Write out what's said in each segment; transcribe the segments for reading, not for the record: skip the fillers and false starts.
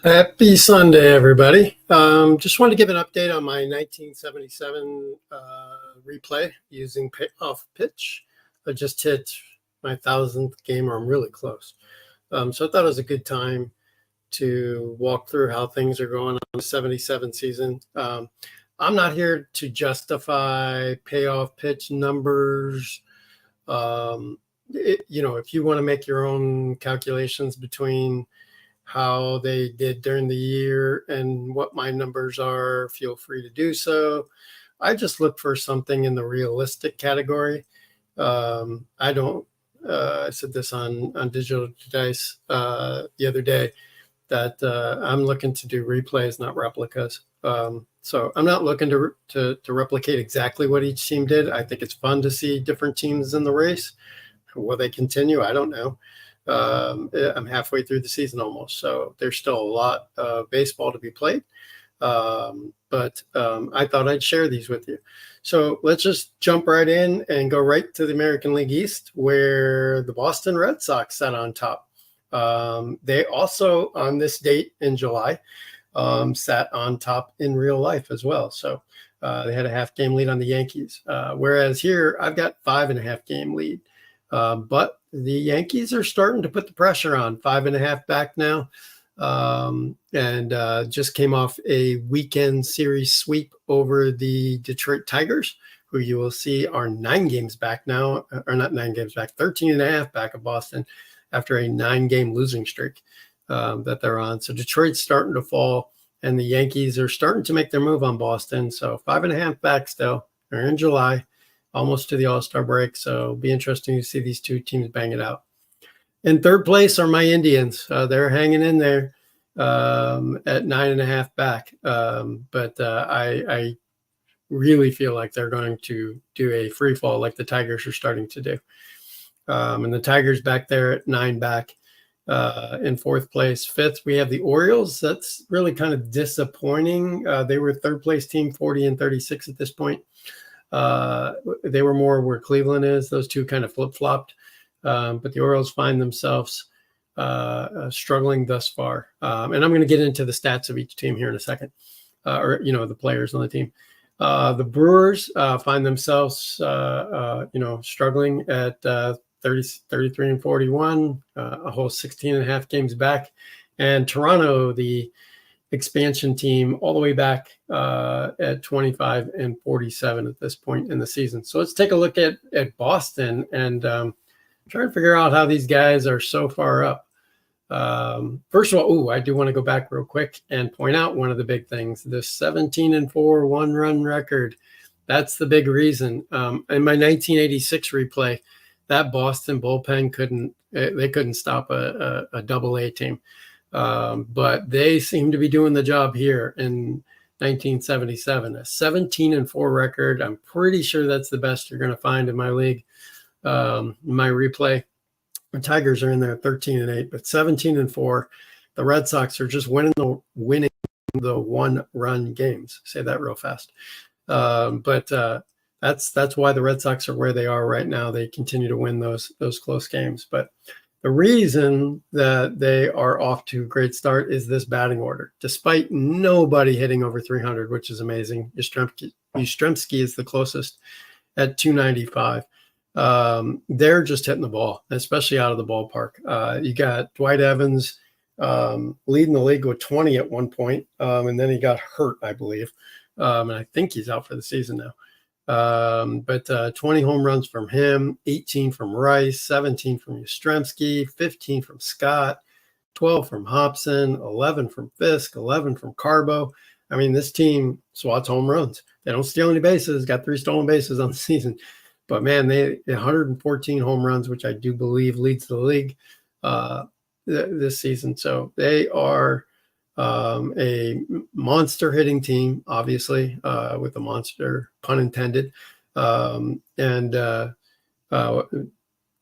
Happy Sunday, everybody. Just wanted to give an update on my 1977 replay using Payoff pitch. I just hit my 1,000th game, or I'm really close. So I thought it was a good time to walk through how things are going on the 77 season. I'm not here to justify Payoff pitch numbers. If you want to make your own calculations between how they did during the year and what my numbers are, feel free to do so. I just look for something in the realistic category. I don't, I said this on Digital Dice the other day, that I'm looking to do replays, not replicas. So I'm not looking to replicate exactly what each team did. I think it's fun to see different teams in the race. Will they continue? I don't know. I'm halfway through the season almost, so there's still a lot of baseball to be played. But I thought I'd share these with you. So let's just jump right in and go right to the American League East, where the Boston Red Sox sat on top. They also, on this date in July, sat on top in real life as well. So they had a half-game lead on the Yankees, whereas here I've got 5.5-game lead. But the Yankees are starting to put the pressure on, 5.5 back now, and just came off a weekend series sweep over the Detroit Tigers, who you will see are 9 games back now, or not 9 games back, 13.5 back of Boston after a 9-game losing streak that they're on. So Detroit's starting to fall, and the Yankees are starting to make their move on Boston. So 5.5 back still. They're in July, almost to the All-Star break, so it'll be interesting to see these two teams bang it out. In third place are my Indians. They're hanging in there at 9.5 back, but I really feel like they're going to do a free fall like the Tigers are starting to do. And the Tigers back there at 9 back in fourth place. Fifth, we have the Orioles. That's really kind of disappointing. They were third place team, 40-36 at this point. They were more where Cleveland is. Those two kind of flip-flopped, but the Orioles find themselves struggling thus far. And I'm going to get into the stats of each team here in a second, or the players on the team. The Brewers find themselves struggling at 33-41, a whole 16.5 games back, and Toronto, the expansion team, all the way back at 25-47 at this point in the season. So let's take a look at Boston and try to figure out how these guys are so far up. First of all, I do want to go back real quick and point out one of the big things: the 17-4 one-run record. That's the big reason. In my 1986 replay, that Boston bullpen couldn't stop a Double-A team. But they seem to be doing the job here in 1977. A 17-4 record. I'm pretty sure that's the best you're going to find in my league. My replay, the Tigers are in there 13-8, but 17-4. The Red Sox are just winning the one-run games. Say that real fast. But that's why the Red Sox are where they are right now. They continue to win those close games, but the reason that they are off to a great start is this batting order. Despite nobody hitting over 300, which is amazing, Yastrzemski is the closest at 295. They're just hitting the ball, especially out of the ballpark. You got Dwight Evans leading the league with 20 at one point, and then he got hurt, I believe, and I think he's out for the season now. But 20 home runs from him, 18 from Rice, 17 from Yastrzemski, 15 from Scott, 12 from Hobson, 11 from Fisk, 11 from Carbo. I mean, this team swats home runs. They don't steal any bases, got 3 stolen bases on the season. But, man, they 114 home runs, which I do believe leads the league this season. So they are a monster hitting team, obviously, with the monster, pun intended. And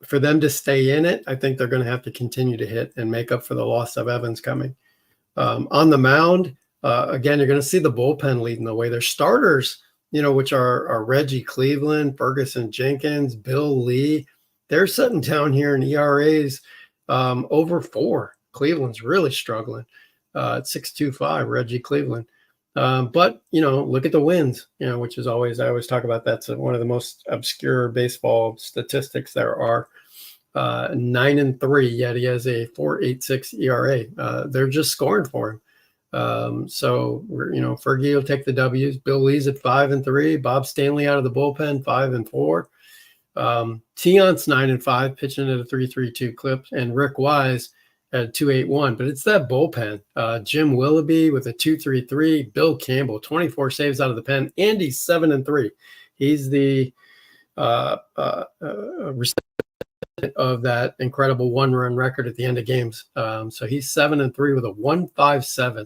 for them to stay in it, I think they're going to have to continue to hit and make up for the loss of Evans coming. On the mound, again, you're going to see the bullpen leading the way. Their starters, which are Reggie Cleveland, Ferguson Jenkins, Bill Lee, they're sitting down here in ERAs over 4. Cleveland's really struggling. at 6.25, Reggie Cleveland. But, look at the wins, which is always, I always talk about that's one of the most obscure baseball statistics there are. 9-3, yet he has a 4.86 ERA. They're just scoring for him. So Fergie will take the W's. Bill Lee's at 5-3. Bob Stanley out of the bullpen, 5-4. Tion's 9-5, pitching at a 3.32 clip, and Rick Wise at 2.81. But it's that bullpen. Jim Willoughby with a 2.33. Bill Campbell, 24 saves out of the pen. Andy's 7-3. He's the recipient of that incredible one-run record at the end of games. So he's 7-3 with a 1.57.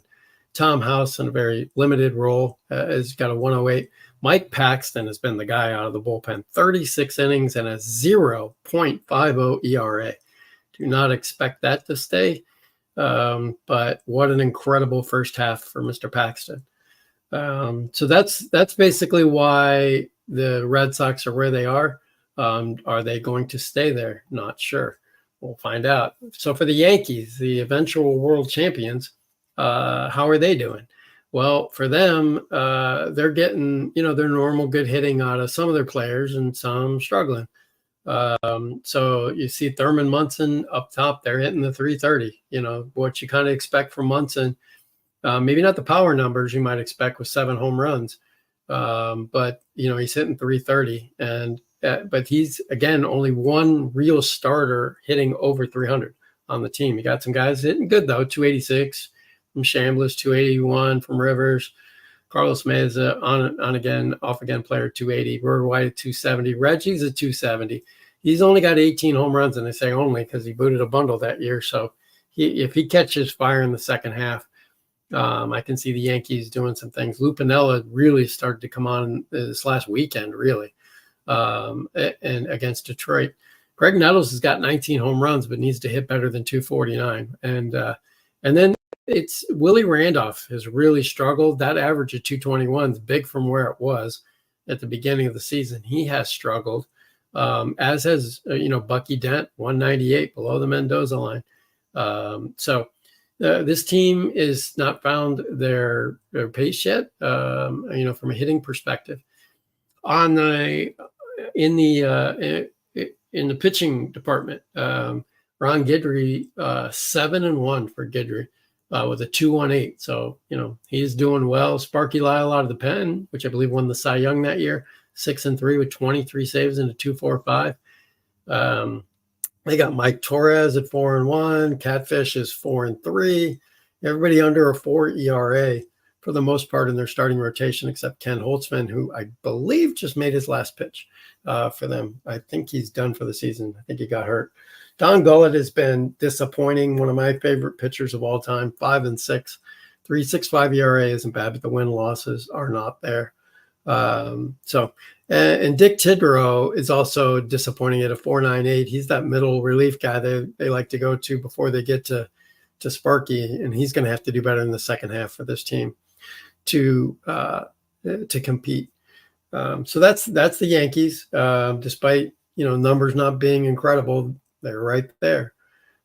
Tom House in a very limited role has got a 1.08. Mike Paxton has been the guy out of the bullpen, 36 innings and a 0.50 ERA. Do not expect that to stay. But what an incredible first half for Mr. Paxton. So that's basically why the Red Sox are where they are. Are they going to stay there? Not sure. We'll find out. So for the Yankees, the eventual world champions, how are they doing? Well, for them, they're getting, their normal good hitting out of some of their players and some struggling. So you see Thurman Munson up top, they're hitting the 330, what you kind of expect from Munson. Maybe not the power numbers you might expect with 7 home runs. But he's hitting 330 but he's, again, only one real starter hitting over 300 on the team. You got some guys hitting good, though, 286 from Chambliss, 281 from Rivers. Carlos Meza on again, off again player, 280. Roy White at 270. Reggie's at 270. He's only got 18 home runs, and they say only because he booted a bundle that year. So if he catches fire in the second half, I can see the Yankees doing some things. Lou Piniella really started to come on this last weekend, really. And against Detroit. Greg Nettles has got 19 home runs, but needs to hit better than 249. And then it's Willie Randolph has really struggled. That average of 221 is big from where it was at the beginning of the season. He has struggled, as has Bucky Dent, 198 below the Mendoza line. So this team is not found their pace yet. From a hitting perspective. In the pitching department, Ron Guidry, 7-1 for Guidry, with a 2.18. So he's doing well. Sparky Lyle out of the pen, which I believe won the Cy Young that year, 6-3 with 23 saves and a 2.45. They got Mike Torres at 4-1. Catfish is 4-3. Everybody under a 4 ERA. For the most part in their starting rotation, except Ken Holtzman, who I believe just made his last pitch for them. I think he's done for the season. I think he got hurt. Don Gullett has been disappointing, one of my favorite pitchers of all time, 5-6. 3.65 ERA isn't bad, but the win-losses are not there. And Dick Tidrow is also disappointing at a 4.98. He's that middle relief guy they like to go to before they get to Sparky, and he's going to have to do better in the second half for this team to compete. So that's the Yankees. Despite numbers not being incredible, they're right there.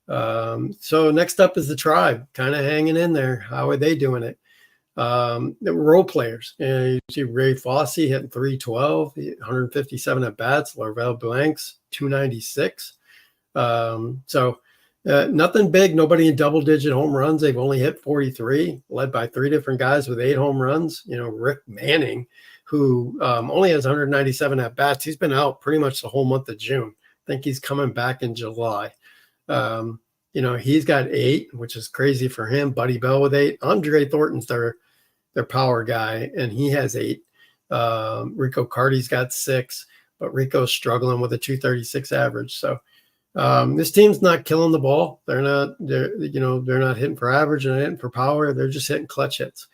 So next up is the Tribe, kind of hanging in there. How are they doing it? The role players. You see Ray Fosse hitting 312, 157 at bats. Larvel Blanks 296. Nothing big, nobody in double-digit home runs. They've only hit 43, led by 3 different guys with 8 home runs. Rick Manning, who only has 197 at-bats. He's been out pretty much the whole month of June. I think he's coming back in July. He's got 8, which is crazy for him. Buddy Bell with 8. Andre Thornton's their power guy, and he has 8. Rico Cardi's got 6, but Rico's struggling with a 236 average. So this team's not killing the ball. They're not hitting for average. They're not hitting for power. They're just hitting clutch hits.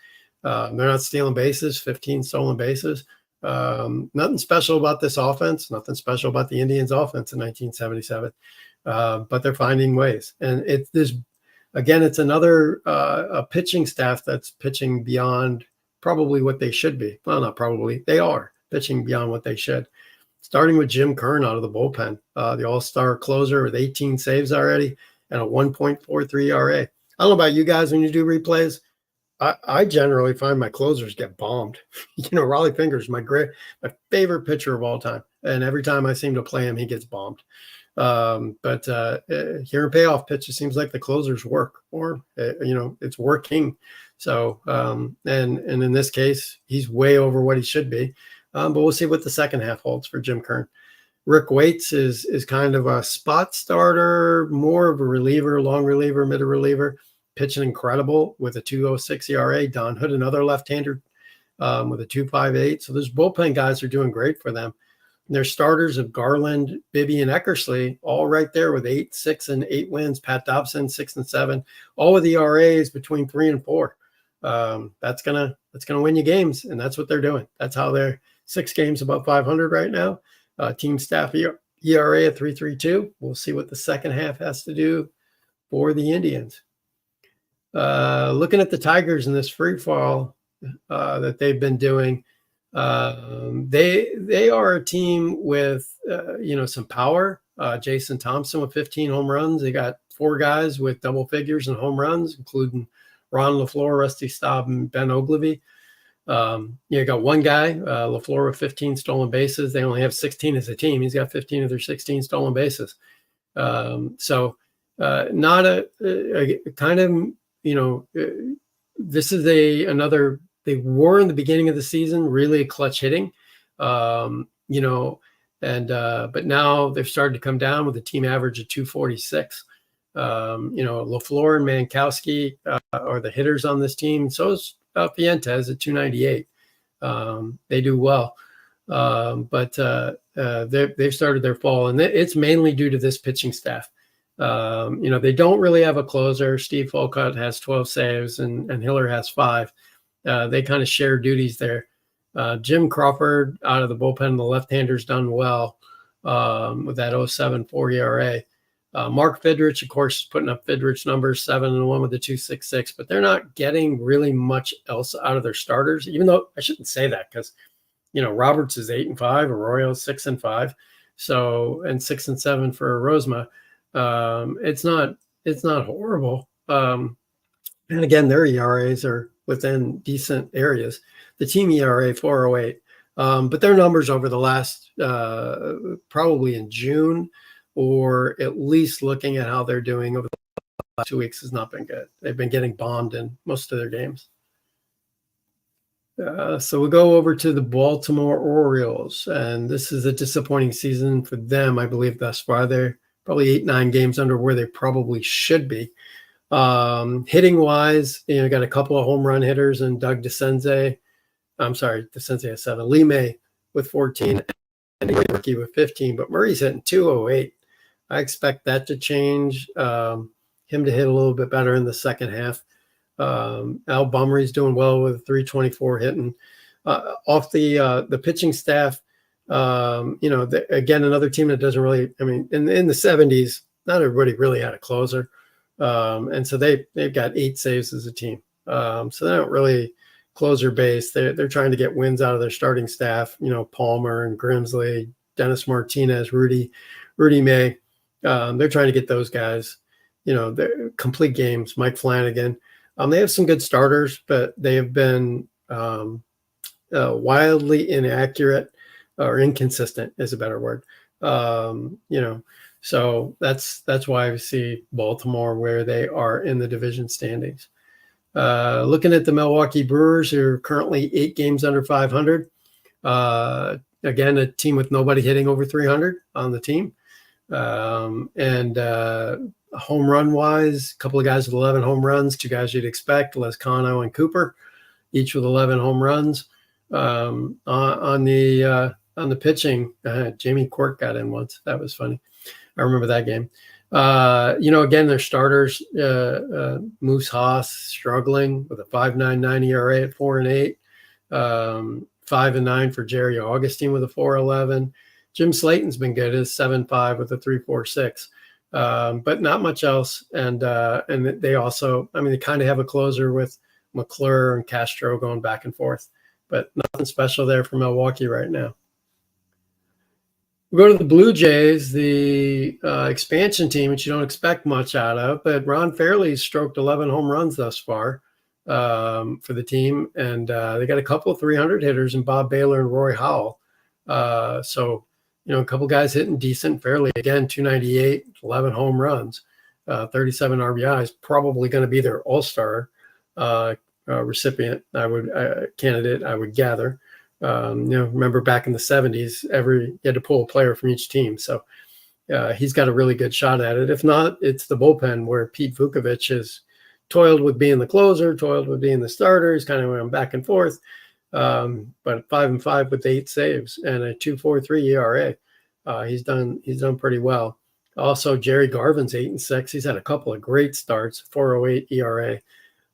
They're not stealing bases, 15 stolen bases. Nothing special about this offense. Nothing special about the Indians offense in 1977. But they're finding ways. And it's another a pitching staff that's pitching beyond probably what they should be. Well, not probably. They are pitching beyond what they should. Starting with Jim Kern out of the bullpen, the all-star closer with 18 saves already and a 1.43 ERA. I don't know about you guys when you do replays. I generally find my closers get bombed. Raleigh Fingers, my favorite pitcher of all time, and every time I seem to play him, he gets bombed. But here in Payoff pitch, it seems like the closers work, or it's working. So and in this case, he's way over what he should be. But we'll see what the second half holds for Jim Kern. Rick Waits is kind of a spot starter, more of a reliever, long reliever, mid reliever, pitching incredible with a 2.06 ERA. Don Hood, another left-hander, with a 2.58. So those bullpen guys are doing great for them. And their starters of Garland, Bibby, and Eckersley, all right there with 8, 6, and 8 wins. Pat Dobson, 6 and 7, all with ERAs between 3 and 4. That's gonna win you games, and that's what they're doing. That's how they're 6 games above 500 right now. Team staff ERA at 3.32. We'll see what the second half has to do for the Indians. Looking at the Tigers in this free fall that they've been doing, they are a team with some power. Jason Thompson with 15 home runs. They got 4 guys with double figures in home runs, including Ron LaFleur, Rusty Staub, and Ben Oglivie. You got one guy, LaFleur, with 15 stolen bases. They only have 16 as a team. He's got 15 of their 16 stolen bases. So not a kind of, this is another, they were in the beginning of the season really clutch hitting, but now they've started to come down with a team average of 246. LaFleur and Mankowski are the hitters on this team. So is Fuentes at 298. They do well, but they've started their fall, and it's mainly due to this pitching staff. They don't really have a closer. Steve Folcutt has 12 saves, and Hiller has 5. They kind of share duties there. Jim Crawford out of the bullpen, the left-hander's done well with that 0.74 ERA. Mark Fidrich, of course, is putting up Fidrich numbers, 7 and 1 with a 2.66, but they're not getting really much else out of their starters, even though I shouldn't say that because, Roberts is 8 and 5, Arroyo's 6 and 5. So, and 6 and 7 for Rosma. It's not horrible. And again, their ERAs are within decent areas. The team ERA 4.08, but their numbers over the last, probably in June, or at least looking at how they're doing over the last 2 weeks, has not been good. They've been getting bombed in most of their games. So we'll go over to the Baltimore Orioles, and this is a disappointing season for them, I believe, thus far. They're probably 8-9 games under where they probably should be. Hitting wise, got a couple of home run hitters and Doug DeCenze. I'm sorry, DeCenze has 7. Lee May with 14 and a rookie with 15, but Murray's hitting 208. I expect that to change. Him to hit a little bit better in the second half. Al Bumry's doing well with 324 hitting. Off the pitching staff, again, another team that doesn't really, in the 70s, not everybody really had a closer. And so they've got 8 saves as a team. So they don't really closer base. They're trying to get wins out of their starting staff, Palmer and Grimsley, Dennis Martinez, Rudy May. They're trying to get those guys, the complete games. Mike Flanagan. They have some good starters, but they have been wildly inaccurate, or inconsistent is a better word. So that's why we see Baltimore where they are in the division standings. Looking at the Milwaukee Brewers, who are currently 8 games under 500. Again, a team with nobody hitting over 300 on the team. Home run wise, a couple of guys with 11 home runs, 2 guys you'd expect, Lezcano and Cooper, each with 11 home runs. On the pitching, Jamie Quirk got in once. That was funny. I remember that game. Again, their starters, Moose Haas struggling with a 5.99 ERA at 4 and 8, 5 and 9 for Jerry Augustine with a 4.11. Jim Slayton's been good, is 7.5 with a 3.46, but not much else. And they also, they kind of have a closer with McClure and Castro going back and forth, but nothing special there for Milwaukee right now. We go to the Blue Jays, the expansion team, which you don't expect much out of, but Ron Fairley's stroked 11 home runs thus far for the team, and they got a couple of 300 hitters in Bob Baylor and Roy Howell. So, a couple guys hitting decent. Fairley, again, 298, 11 home runs, 37 RBIs, probably going to be their all-star recipient, candidate, I would gather. Remember back in the 70s, you had to pull a player from each team. So he's got a really good shot at it. If not, it's the bullpen where Pete Vukovich has toiled with being the closer, toiled with being the starter. He's kind of went back and forth. But 5-5 with 8 saves and a 2.43 ERA. He's done pretty well. Also, Jerry Garvin's 8-6. He's had a couple of great starts, 4.08 ERA.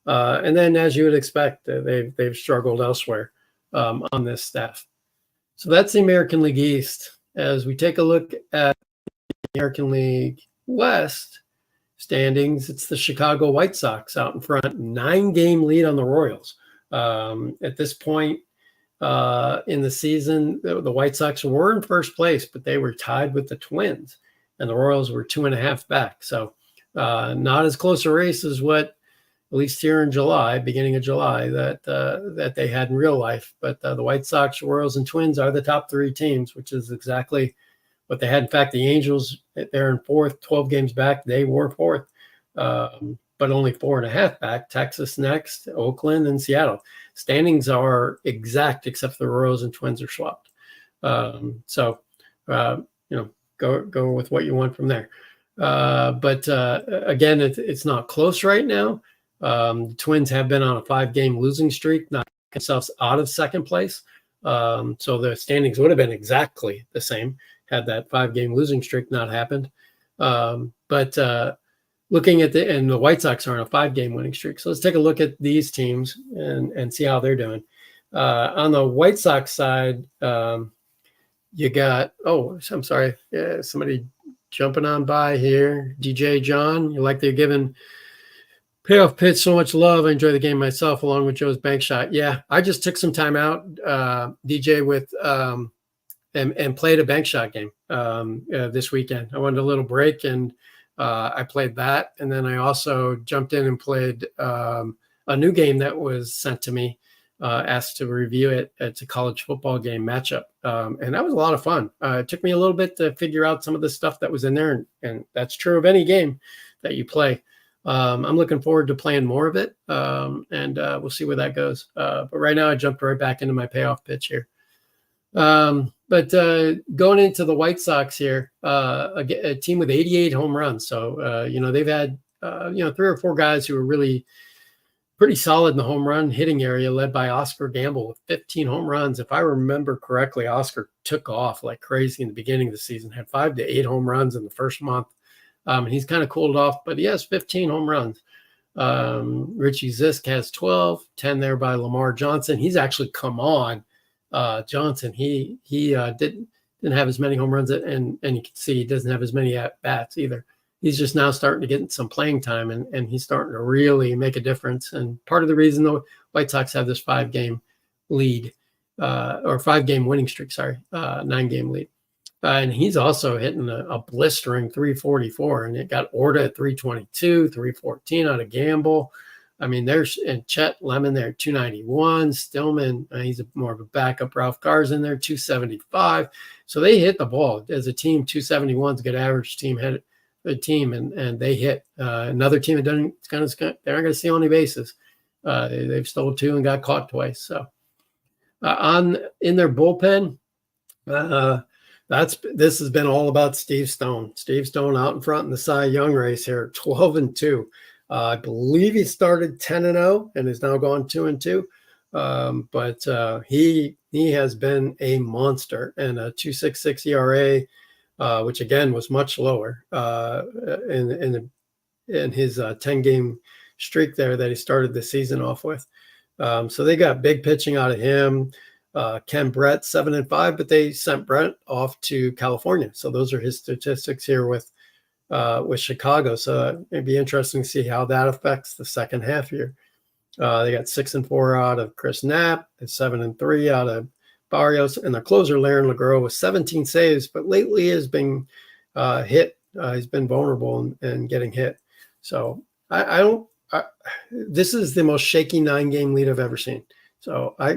And then, as you would expect, they've struggled elsewhere on this staff. So that's the American League East. As we take a look at the American League West standings, it's the Chicago White Sox out in front, 9-game lead on the Royals. At this point in the season, the White Sox were in first place, but they were tied with the Twins, and the Royals were 2.5 back. So not as close a race as what, at least here in July, beginning of July, that they had in real life. But the White Sox, Royals, and Twins are the top 3 teams, which is exactly what they had. In fact, the Angels, they're in 4th, 12 games back. They were 4th, but only 4.5 back. Texas next, Oakland, and Seattle. Standings are exact, except for the Royals and Twins are swapped. So go with what you want from there. But again, it's not close right now. The Twins have been on a 5-game losing streak, knocking themselves out of second place. So the standings would have been exactly the same had that 5-game losing streak not happened. But looking at the White Sox are on a 5-game winning streak. So let's take a look at these teams and see how they're doing. On the White Sox side, you got, I'm sorry, somebody jumping on by here. DJ John, you like they're giving Payoff pitch so much love. I enjoy the game myself, along with Joe's bank shot. Yeah, I just took some time out, DJ, with and played a bank shot game this weekend. I wanted a little break, and I played that. And then I also jumped in and played a new game that was sent to me, asked to review it. It's a college football game matchup. And that was a lot of fun. It took me a little bit to figure out some of the stuff that was in there. And that's true of any game that you play. I'm looking forward to playing more of it, and we'll see where that goes. But right now, I jumped right back into my payoff pitch here. But going into the White Sox here, a team with 88 home runs. So, they've had, 3 or 4 guys who are really pretty solid in the home run hitting area, led by Oscar Gamble with 15 home runs. If I remember correctly, Oscar took off like crazy in the beginning of the season, had 5 to 8 home runs in the first month. And he's kind of cooled off, but he has 15 home runs. Richie Zisk has 12, 10 there by Lamar Johnson. He's actually come on. Johnson, he didn't have as many home runs, and you can see he doesn't have as many at bats either. He's just now starting to get some playing time, and he's starting to really make a difference. And part of the reason the White Sox have this 5-game lead, or 5-game winning streak, 9-game lead. And he's also hitting a blistering 344, and it got Orta at 322, 314 out of Gamble. I mean, and Chet Lemon there, 291. Stillman, he's more of a backup. Ralph Garza there, 275. So they hit the ball as a team. 271 is a good average team and they hit. Another team that doesn't, they're not going to steal any bases. They've stole 2 and got caught twice. So in their bullpen, this has been all about Steve Stone. Steve Stone out in front in the Cy Young race here, 12-2. I believe he started 10-0 and is now gone 2-2. But he has been a monster, and a 2.66 ERA, which again was much lower in his 10-game streak there that he started the season off with. So they got big pitching out of him. Ken Brett 7-5, but they sent Brett off to California. So those are his statistics here with Chicago. So it'd be interesting to see how that affects the second half here. They got 6-4 out of Chris Knapp, and 7-3 out of Barrios, and the closer, Laren LeGros, with 17 saves, but lately has been hit. He's been vulnerable and getting hit. So I don't. This is the most shaky 9-game lead I've ever seen. So I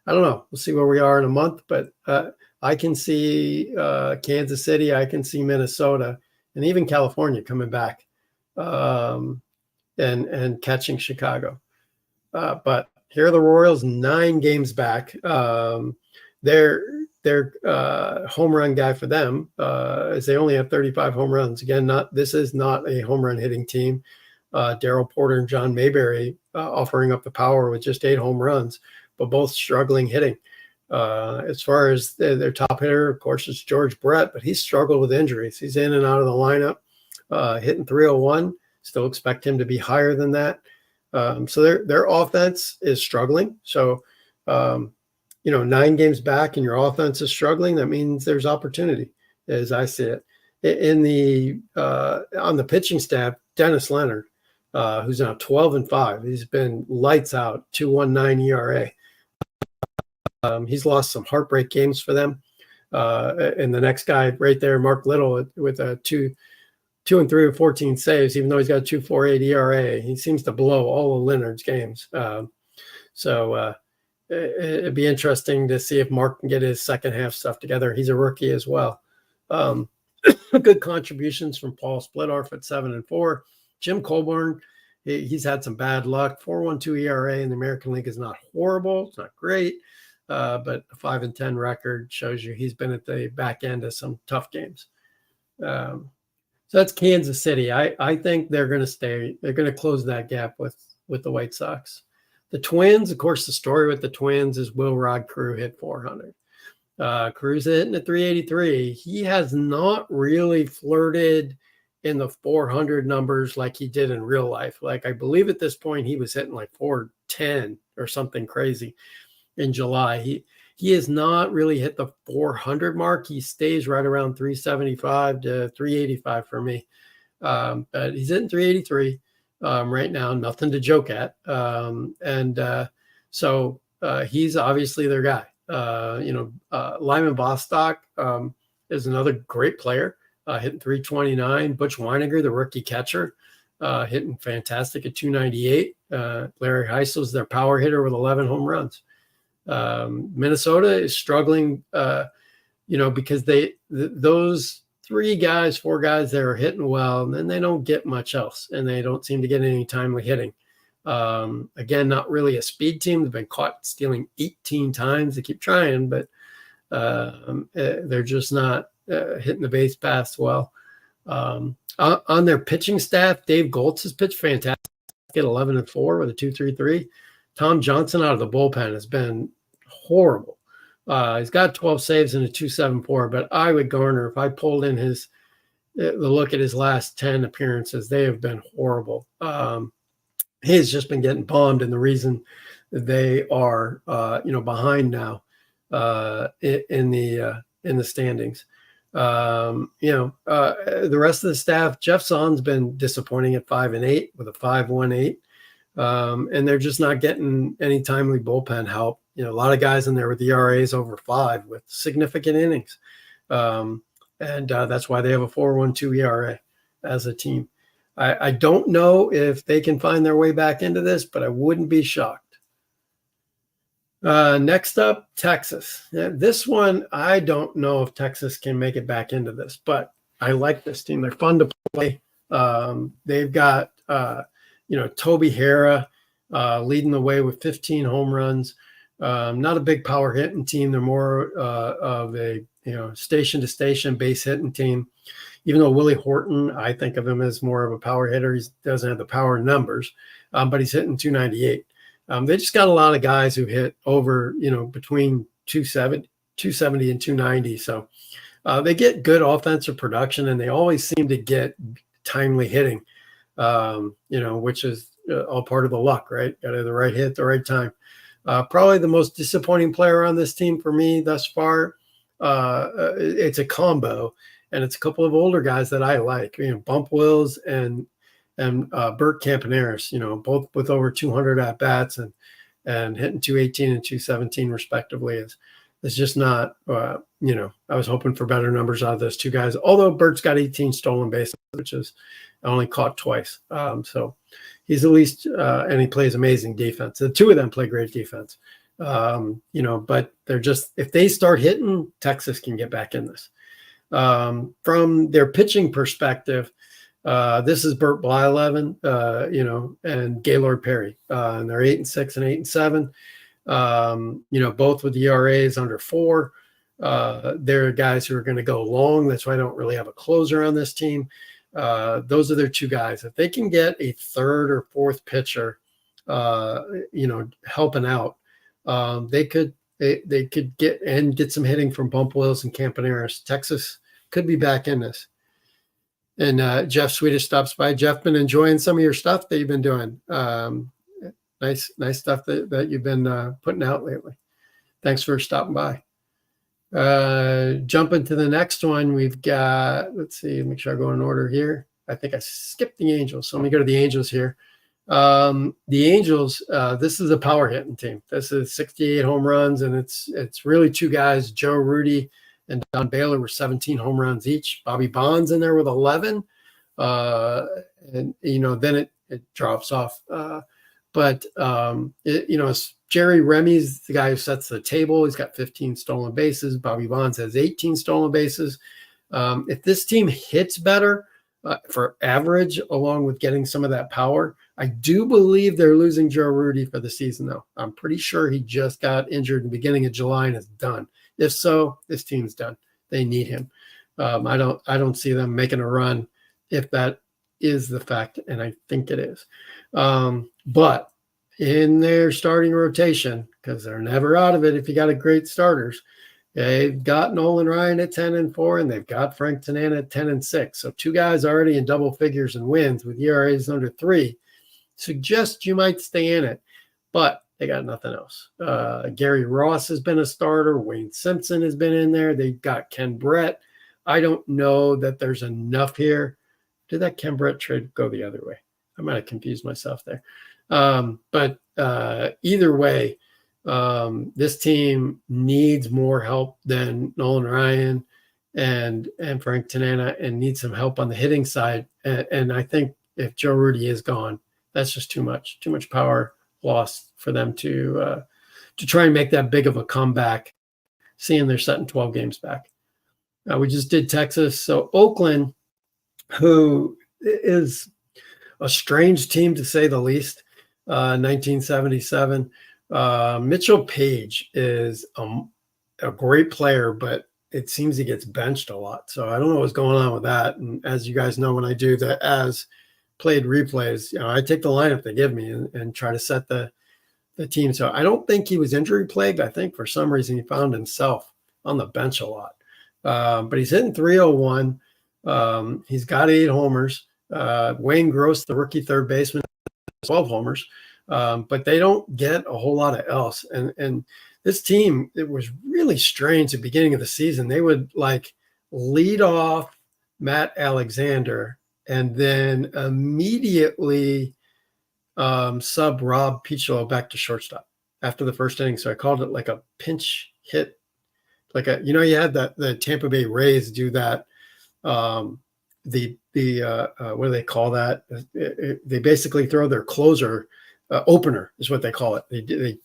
don't know. We'll see where we are in a month, but I can see Kansas City. I can see Minnesota, and even California coming back and catching Chicago. But here are the Royals, 9 games back. Their home run guy for them is they only have 35 home runs. Again, this is not a home run hitting team. Darryl Porter and John Mayberry offering up the power with just 8 home runs, but both struggling hitting. As far as their top hitter, of course, is George Brett, but he's struggled with injuries. He's in and out of the lineup, hitting 301. Still expect him to be higher than that. So their offense is struggling. So, 9 games back and your offense is struggling, that means there's opportunity, as I see it. On the pitching staff, Dennis Leonard, who's now 12-5. He's been lights out, 2.19 ERA. He's lost some heartbreak games for them. And the next guy right there, Mark Little, with a 2-3 with 14 saves, even though he's got a 2.48 ERA. He seems to blow all of Leonard's games. So it'd be interesting to see if Mark can get his second half stuff together. He's a rookie as well. Good contributions from Paul Splittorff at 7-4. Jim Colburn, he's had some bad luck. 4.12 ERA in the American League is not horrible. It's not great, but a 5-10 record shows you he's been at the back end of some tough games. So that's Kansas City. I think they're going to stay. They're going to close that gap with the White Sox. The Twins, of course, the story with the Twins is Will Rod Crew hit 400. Crew's hitting at 383. He has not really flirted in the 400 numbers like he did in real life. Like, I believe at this point he was hitting like 410 or something crazy in July. He has not really hit the 400 mark. He stays right around 375 to 385 for me. But he's hitting 383 right now, nothing to joke at. So he's obviously their guy. Lyman Bostock is another great player, hitting 329. Butch Weiniger, the rookie catcher, hitting fantastic at 298. Larry Heisel's their power hitter with 11 home runs. Minnesota is struggling, because those 4 guys that are hitting well, and then they don't get much else, and they don't seem to get any timely hitting. Again, not really a speed team. They've been caught stealing 18 times. They keep trying, but they're just not hitting the base paths well. On their pitching staff, Dave Goltz has pitched fantastic at 11-4 with a 2.33. Tom Johnson out of the bullpen has been horrible. He's got 12 saves and a 2.74, but I would garner, if I pulled in the look at his last 10 appearances, they have been horrible. He's just been getting bombed, and the reason they are, behind now in the standings. The rest of the staff, Jeff Zahn's been disappointing at 5-8 with a 5.18. And they're just not getting any timely bullpen help. A lot of guys in there with ERAs over 5 with significant innings. And that's why they have a 4.12 ERA as a team. I don't know if they can find their way back into this, but I wouldn't be shocked. Next up, Texas. This one, I don't know if Texas can make it back into this, but I like this team. They're fun to play. They've got, Toby Harrah leading the way with 15 home runs. Not a big power hitting team. They're more of a station to station base hitting team. Even though Willie Horton, I think of him as more of a power hitter. He doesn't have the power numbers, but he's hitting 298. They just got a lot of guys who hit over, between 270 and 290. So they get good offensive production, and they always seem to get timely hitting. Which is all part of the luck, right? Got to have the right hit at the right time. Probably the most disappointing player on this team for me thus far. It's a combo, and it's a couple of older guys that I like. Bump Wills and Bert Campaneris. Both with over 200 at bats and hitting 218 and 217 respectively. As It's just not, I was hoping for better numbers out of those two guys. Although Bert's got 18 stolen bases, which is only caught twice. So he's at least, and he plays amazing defense. The two of them play great defense. But they're just, if they start hitting, Texas can get back in this. From their pitching perspective, this is Burt Blyleven, and Gaylord Perry, and they're 8-6 and 8-7. Both with ERAs under 4. They're guys who are going to go long. That's why I don't really have a closer on this team. Those are their two guys. If they can get a third or fourth pitcher, helping out, they could get some hitting from Bump Wills and Campaneris. Texas could be back in this. And Jeff Swedish stops by. Jeff, been enjoying some of your stuff that you've been doing. Nice stuff that you've been putting out lately. Thanks for stopping by. Jumping to the next one, we've got, let's see, make sure I go in order here. I think I skipped the Angels. So let me go to the Angels here. The Angels, this is a power hitting team. This is 68 home runs, and it's really two guys, Joe Rudy and Don Baylor, were 17 home runs each. Bobby Bonds in there with 11. Then it drops off. It's Jerry Remy's the guy who sets the table. He's got 15 stolen bases. Bobby Bonds has 18 stolen bases. If this team hits better for average, along with getting some of that power, I do believe they're losing Joe Rudy for the season, though. I'm pretty sure he just got injured in the beginning of July and is done. If so, this team's done. They need him. I don't see them making a run if that is the fact, and I think it is. But in their starting rotation, because they're never out of it if you got a great starters, they've got Nolan Ryan at 10-4, and they've got Frank Tanana at 10-6. So two guys already in double figures and wins with ERAs under 3 suggest you might stay in it, but they got nothing else. Gary Ross has been a starter. Wayne Simpson has been in there. They've got Ken Brett. I don't know that there's enough here. Did that Ken Brett trade go the other way? I might have confused myself there. But either way, this team needs more help than Nolan Ryan and Frank Tanana, and needs some help on the hitting side. And I think if Joe Rudy is gone, that's just too much power lost for them to try and make that big of a comeback, seeing they're setting 12 games back. We just did Texas. So Oakland, who is a strange team to say the least, 1977. Mitchell Page is a great player, but it seems he gets benched a lot. So I don't know what's going on with that. And as you guys know, when I do the as played replays, I take the lineup they give me and try to set the team. So I don't think he was injury plagued. I think for some reason he found himself on the bench a lot. But he's hitting 301. He's got 8 homers. Wayne Gross, the rookie third baseman, 12 homers. But they don't get a whole lot of else. And this team, it was really strange at the beginning of the season. They would lead off Matt Alexander and then immediately sub Rob Pichot back to shortstop after the first inning. So I called it like a pinch hit. You had the Tampa Bay Rays do that. What do they call that? They basically throw their closer opener is what they call it. They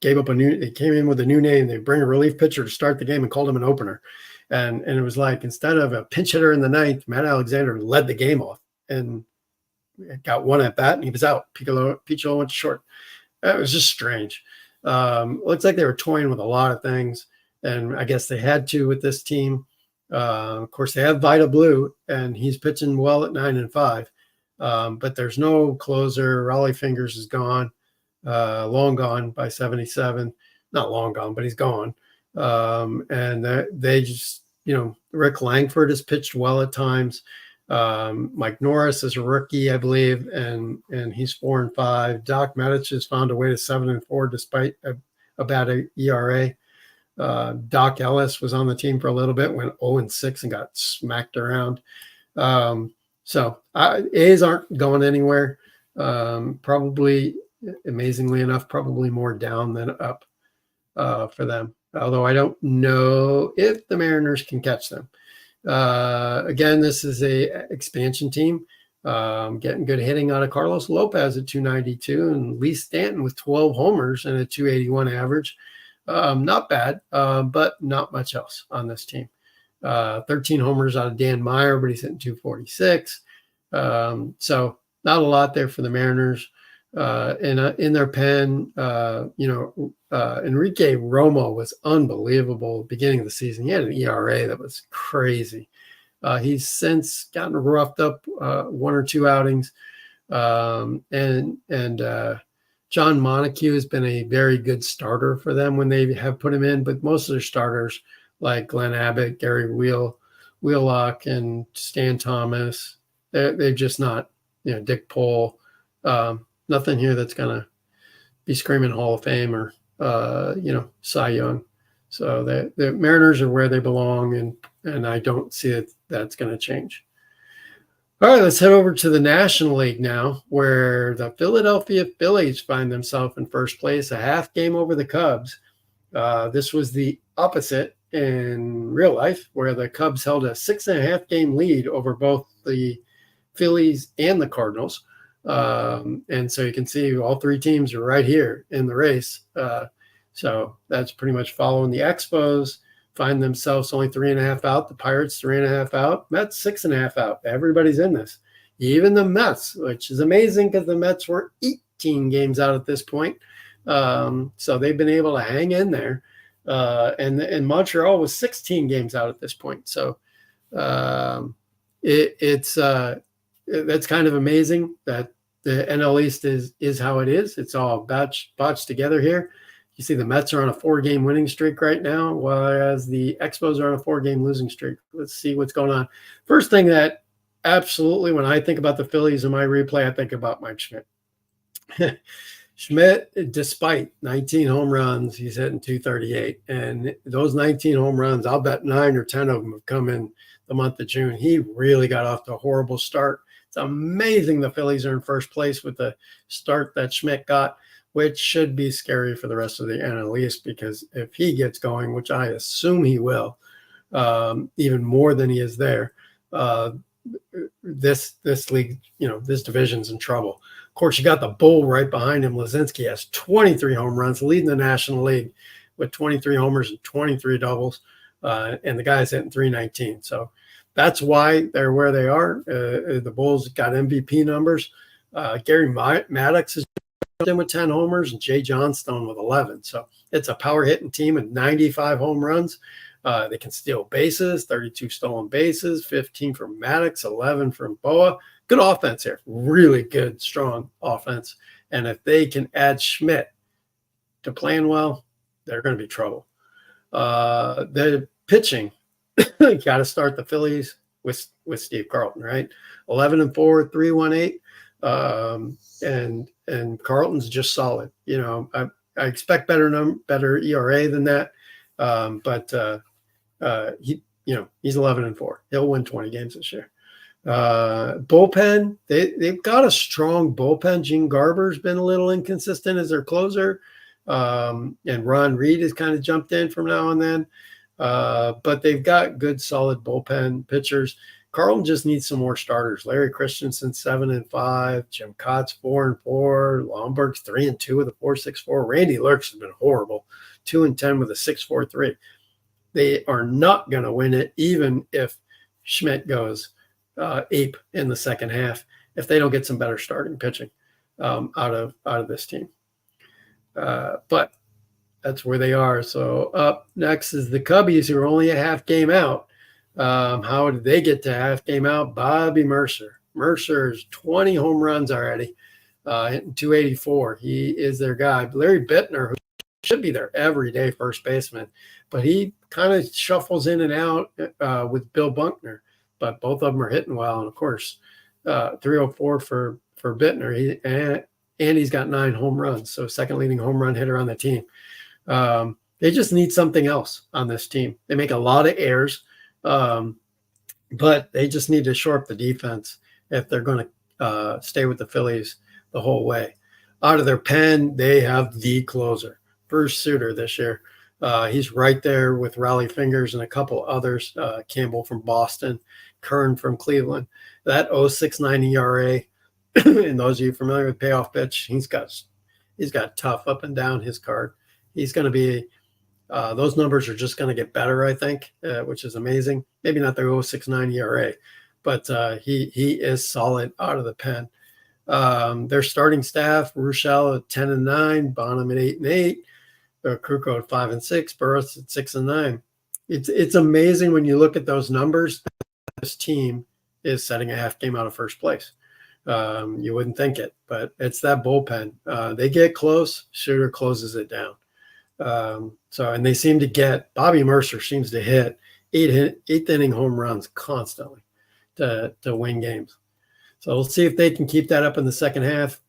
came in with a new name. They bring a relief pitcher to start the game and called him an opener. And it was like, instead of a pinch hitter in the ninth, Matt Alexander led the game off and got one at bat and he was out. Pichot went to short. It was just strange. Looks like they were toying with a lot of things, and I guess they had to with this team. Of course, they have Vida Blue, and he's pitching well at 9-5. But there's no closer. Raleigh Fingers is gone, long gone by 77. Not long gone, but he's gone. And they just, Rick Langford has pitched well at times. Mike Norris is a rookie, I believe, and he's 4-5. Doc Medich has found a way to 7-4 despite a bad ERA. Doc Ellis was on the team for a little bit, went 0-6 and got smacked around. So A's aren't going anywhere. Probably, amazingly enough, probably more down than up for them. although I don't know if the Mariners can catch them. Again, this is a expansion team. Getting good hitting out of Carlos Lopez at 292 and Lee Stanton with 12 homers and a 281 average. Not bad, but not much else on this team. 13 homers out of Dan Meyer, but he's hitting 246. So not a lot there for the Mariners. In their pen, Enrique Romo was unbelievable at the beginning of the season. He had an ERA that was crazy. He's since gotten roughed up one or two outings. And John Montague has been a very good starter for them when they have put him in, but most of their starters like Glenn Abbott, Gary Wheelock, and Stan Thomas, they're just not, Dick Pole, nothing here that's going to be screaming Hall of Fame or, Cy Young. So the Mariners are where they belong, and I don't see that's going to change. All right, let's head over to the National League now, where the Philadelphia Phillies find themselves in first place, a half game over the Cubs. This was the opposite in real life, where the Cubs held a 6.5 game lead over both the Phillies and the Cardinals. And so you can see all three teams are right here in the race. So that's pretty much following the Expos. Find themselves only 3.5 out. The Pirates 3.5 out. Mets 6.5 out. Everybody's in this. Even the Mets, which is amazing because the Mets were 18 games out at this point. So they've been able to hang in there. And Montreal was 16 games out at this point. So it's that's kind of amazing that the NL East is how it is. It's all botched together here. You see the Mets are on a 4-game winning streak right now, whereas the Expos are on a 4-game losing streak. Let's see what's going on. First thing that absolutely, when I think about the Phillies in my replay, I think about Mike Schmidt. Schmidt, despite 19 home runs, he's hitting 238. And those 19 home runs, I'll bet 9 or 10 of them have come in the month of June. He really got off to a horrible start. It's amazing the Phillies are in first place with the start that Schmidt got, which should be scary for the rest of the NL East, because if he gets going, which I assume he will, even more than he is there, this league, this division's in trouble. Of course, you got the bull right behind him. Lazinski has 23 home runs, leading the National League with 23 homers and 23 doubles, and the guy's hitting 319. So that's why they're where they are. The Bulls got MVP numbers. Gary Maddox is in with 10 homers and Jay Johnstone with 11. So it's a power hitting team and 95 home runs. They can steal bases, 32 stolen bases, 15 from Maddox, 11 from Boa. Good offense here. Really good, strong offense. And if they can add Schmidt to playing well, they're going to be trouble. The pitching, got to start the Phillies with Steve Carlton, right? 11-4, 3.18. And Carlton's just solid. I expect better ERA than that. But he's 11-4. He'll win 20 games this year. Bullpen, they've got a strong bullpen. Gene Garber's been a little inconsistent as their closer. And Ron Reed has kind of jumped in from now and then. But they've got good, solid bullpen pitchers. Carlton just needs some more starters. Larry Christensen 7-5, Jim Cott's 4-4, Lomberg's 3-2 with a 4.64. Randy Lurks has been horrible, 2-10 with a 6.43. They are not going to win it, even if Schmidt goes ape in the second half, if they don't get some better starting pitching out of this team. But that's where they are. So up next is the Cubbies, who are only a half game out. How did they get to half game out? Bobby Mercer. Mercer's 20 home runs already, hitting 284. He is their guy. Larry Bittner, who should be their everyday first baseman, but he kind of shuffles in and out with Bill Buckner. But both of them are hitting well. And, of course, 304 for Bittner. And he's got 9 home runs, so second leading home run hitter on the team. They just need something else on this team. They make a lot of errors. But they just need to shore up the defense if they're going to stay with the Phillies the whole way. Out of their pen, they have the closer, Bruce Sutter this year. He's right there with Raleigh Fingers and a couple others, Campbell from Boston, Kern from Cleveland. That 0.69 ERA, and those of you familiar with Payoff pitch, he's got tough up and down his card. He's going to be those numbers are just going to get better, I think, which is amazing. Maybe not the 0.69 ERA, but he is solid out of the pen. Their starting staff: Rochelle at 10-9, Bonham at 8-8, Kruko at 5-6, Burris at 6-9. It's amazing when you look at those numbers. This team is setting a half game out of first place. You wouldn't think it, but it's that bullpen. They get close, Shooter closes it down. And they seem to get, Bobby Mercer seems to hit eighth inning home runs constantly to win games. So we'll see if they can keep that up in the second half.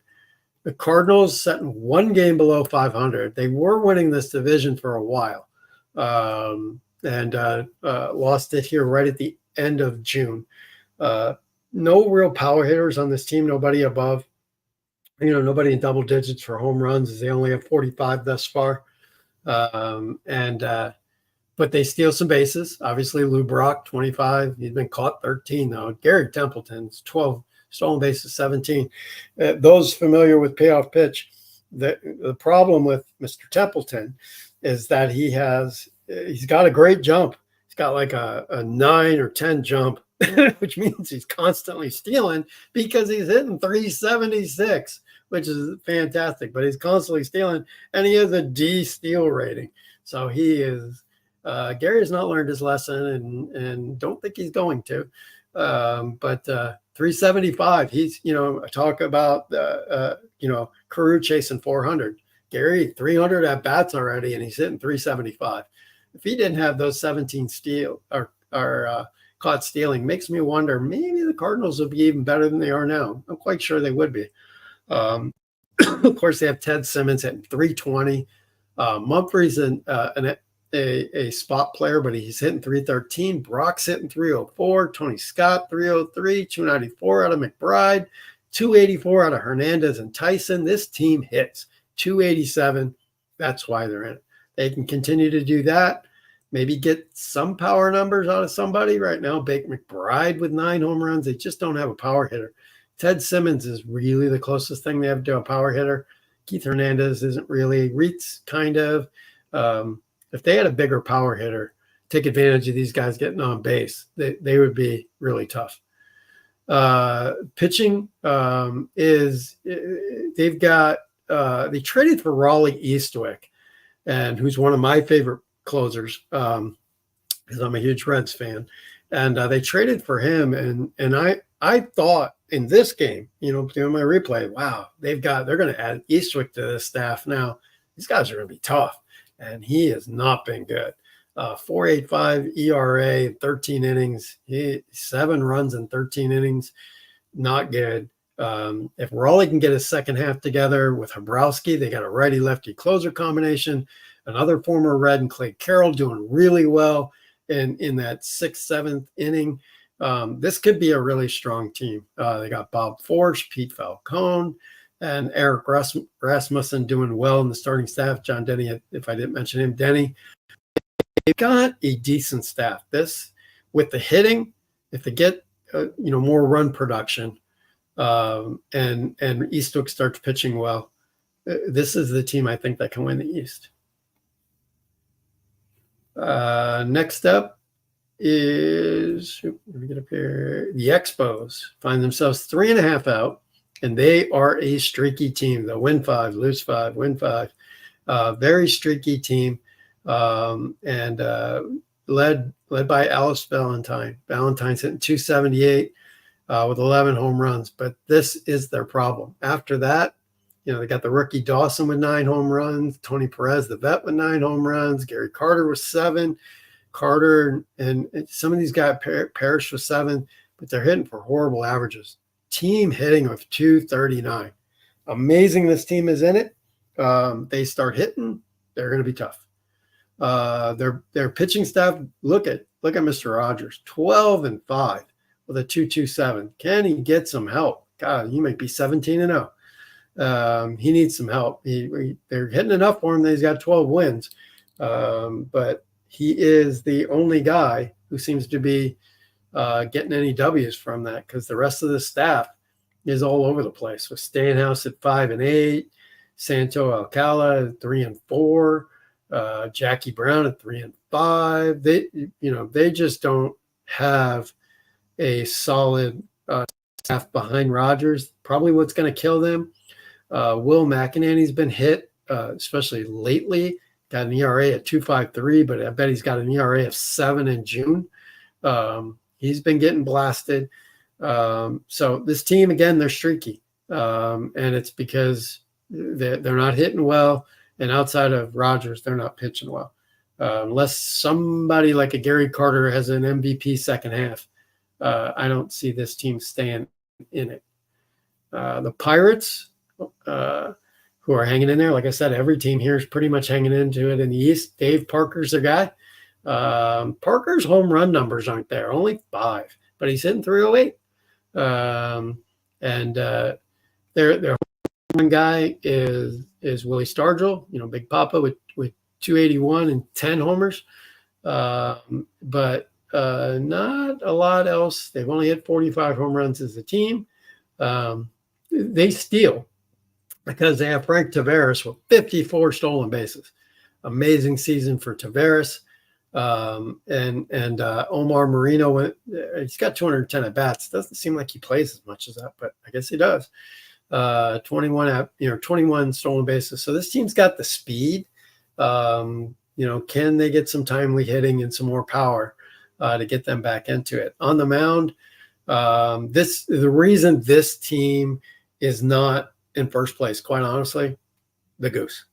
The Cardinals sitting one game below 500. They were winning this division for a while, and lost it here right at the end of June. No real power hitters on this team. Nobody above, nobody in double digits for home runs, as they only have 45 thus far. But they steal some bases. Obviously, Lou Brock, 25. He's been caught 13, though. Gary Templeton's 12, stolen bases, 17. Those familiar with Payoff pitch, the problem with Mr. Templeton is that he's got a great jump. He's got like a 9 or 10 jump, which means he's constantly stealing because he's hitting 376, which is fantastic. But he's constantly stealing, and he has a D steal rating. So he is. Gary has not learned his lesson, and don't think he's going to. But 375. He's talk about Carew chasing 400. Gary 300 at bats already, and he's hitting 375. If he didn't have those 17 steal or caught stealing, makes me wonder maybe the Cardinals would be even better than they are now. I'm quite sure they would be. Of course, they have Ted Simmons hitting 320. Mumphrey's a spot player, but he's hitting 313. Brock's hitting 304. Tony Scott 303. 294 out of McBride. 284 out of Hernandez and Tyson. This team hits 287. That's why they're in it. They can continue to do that. Maybe get some power numbers out of somebody. Right now, Bake McBride with 9 home runs. They just don't have a power hitter. Ted Simmons is really the closest thing they have to a power hitter. Keith Hernandez isn't really. Reitz kind of. If they had a bigger power hitter, take advantage of these guys getting on base, they would be really tough. Pitching is they've got they traded for Raleigh Eastwick, and who's one of my favorite closers because I'm a huge Reds fan, and they traded for him, and I thought in this game, doing my replay, wow, they're going to add Eastwick to this staff now. These guys are going to be tough. And he has not been good. 4.85 ERA, 13 innings, 7 runs in 13 innings, not good. If Raleigh can get his second half together with Habrowski, they got a righty-lefty closer combination. Another former Red and Clay Carroll doing really well in that 6th, 7th inning. This could be a really strong team. They got Bob Forsch, Pete Falcone, and Eric Rasmussen doing well in the starting staff. John Denny, if I didn't mention him, Denny. They've got a decent staff. This, with the hitting, if they get more run production, and Eastwick starts pitching well, this is the team I think that can win the East. Next up is, let me get up here. The Expos find themselves 3.5 out. And they are a streaky team. They'll win 5, lose 5, win 5. Very streaky team, and led by Alice Valentine. Valentine's hitting 278 with 11 home runs. But this is their problem. After that, they got the rookie Dawson with 9 home runs. Tony Perez, the vet, with 9 home runs. Gary Carter with 7. Carter and some of these guys, Parrish with 7. But they're hitting for horrible averages. Team hitting of 239. Amazing this team is in it. They start hitting, they're going to be tough. Their pitching staff, look at Mr. Rogers, 12-5 with a 2.27. Can he get some help? God, he might be 17-0. He needs some help. They're hitting enough for him that he's got 12 wins, But he is the only guy who seems to be getting any W's from that, because the rest of the staff is all over the place. With Stanhouse at 5-8, Santo Alcala at 3-4, Jackie Brown at 3-5. They just don't have a solid staff behind Rogers. Probably what's going to kill them. Will McEnany's been hit, especially lately. Got an ERA at 2.53, but I bet he's got an ERA of 7 in June. He's been getting blasted. So this team, again, they're streaky. And it's because they're not hitting well. And outside of Rogers, they're not pitching well. Unless somebody like a Gary Carter has an MVP second half, I don't see this team staying in it. The Pirates, who are hanging in there, like I said, every team here is pretty much hanging into it in the East. Dave Parker's their guy. Parker's home run numbers aren't there, only 5, but he's hitting 308. Their home run guy is Willie Stargell, Big Papa with 281 and 10 homers. But not a lot else. They've only hit 45 home runs as a team. They steal because they have Frank Taveras with 54 stolen bases. Amazing season for Taveras. Omar Marino he's got 210 at bats. Doesn't seem like he plays as much as that, but I guess he does. 21 stolen bases. So this team's got the speed. Can they get some timely hitting and some more power to get them back into it on the mound? The reason this team is not in first place, quite honestly, the Goose.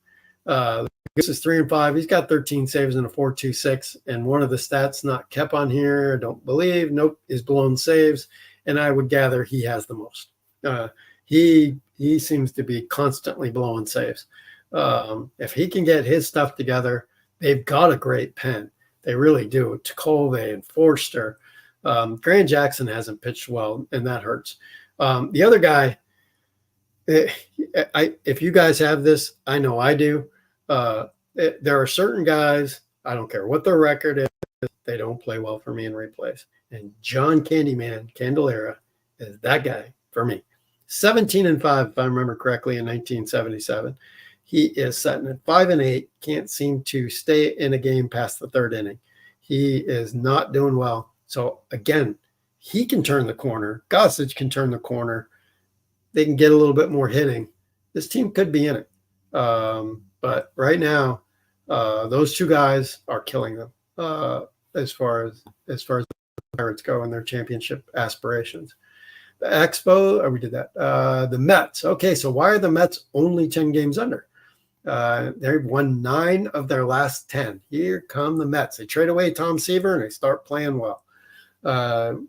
The Goose is 3-5. He's got 13 saves and a 4.26. And one of the stats not kept on here, I don't believe, is blown saves. And I would gather he has the most. He seems to be constantly blowing saves. If he can get his stuff together, they've got a great pen. They really do. Tecole and Forster. Grant Jackson hasn't pitched well, and that hurts. The other guy, if you guys have this, I know I do. There are certain guys, I don't care what their record is, they don't play well for me in replays. And John Candyman Candelera is that guy for me. 17-5, if I remember correctly, in 1977. He is sitting at 5-8, can't seem to stay in a game past the third inning. He is not doing well. So, again, he can turn the corner. Gossage can turn the corner. They can get a little bit more hitting. This team could be in it. But right now, those two guys are killing them as far as the Pirates go in their championship aspirations. The Expo, we did that. The Mets. Okay, so why are the Mets only 10 games under? They've won 9 of their last 10. Here come the Mets. They trade away Tom Seaver and they start playing well.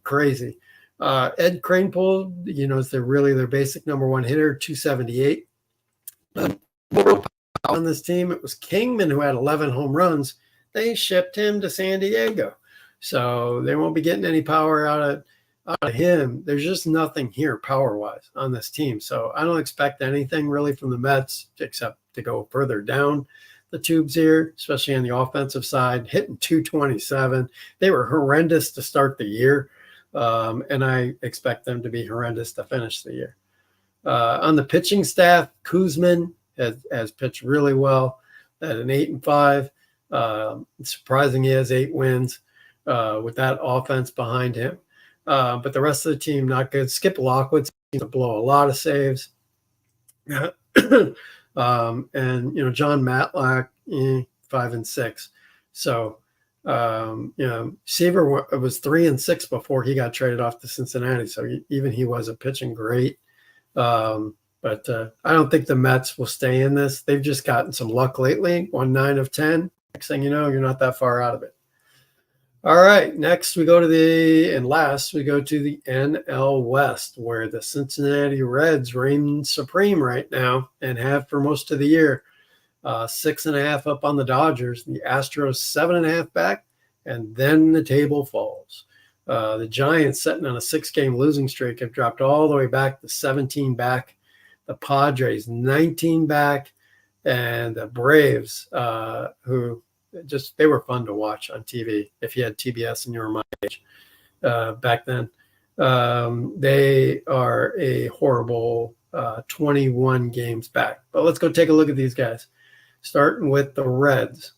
Crazy. Ed Kranepool, is their basic number one hitter, 278. On this team, it was Kingman who had 11 home runs. They shipped him to San Diego. So they won't be getting any power out of him. There's just nothing here power-wise on this team. So I don't expect anything really from the Mets except to go further down the tubes here, especially on the offensive side, hitting 227. They were horrendous to start the year, and I expect them to be horrendous to finish the year. On the pitching staff, Kuzman has pitched really well at an 8-5. Surprising he has 8 wins with that offense behind him. But the rest of the team, not good. Skip Lockwood seems to blow a lot of saves. And, John Matlack, 5-6. So, Seaver was 3-6 before he got traded off to Cincinnati. So even he wasn't pitching great. But I don't think the Mets will stay in this. They've just gotten some luck lately. Won 9 of 10. Next thing you know, you're not that far out of it. All right, next we go to the NL West, where the Cincinnati Reds reign supreme right now and have for most of the year. 6.5 up on the Dodgers, the Astros 7.5 back, and then the table falls. The Giants, sitting on a 6-game losing streak, have dropped all the way back to 17 back. The Padres 19 back, and the Braves, who they were fun to watch on TV if you had TBS and you were my age back then. They are a horrible 21 games back. But let's go take a look at these guys. Starting with the Reds.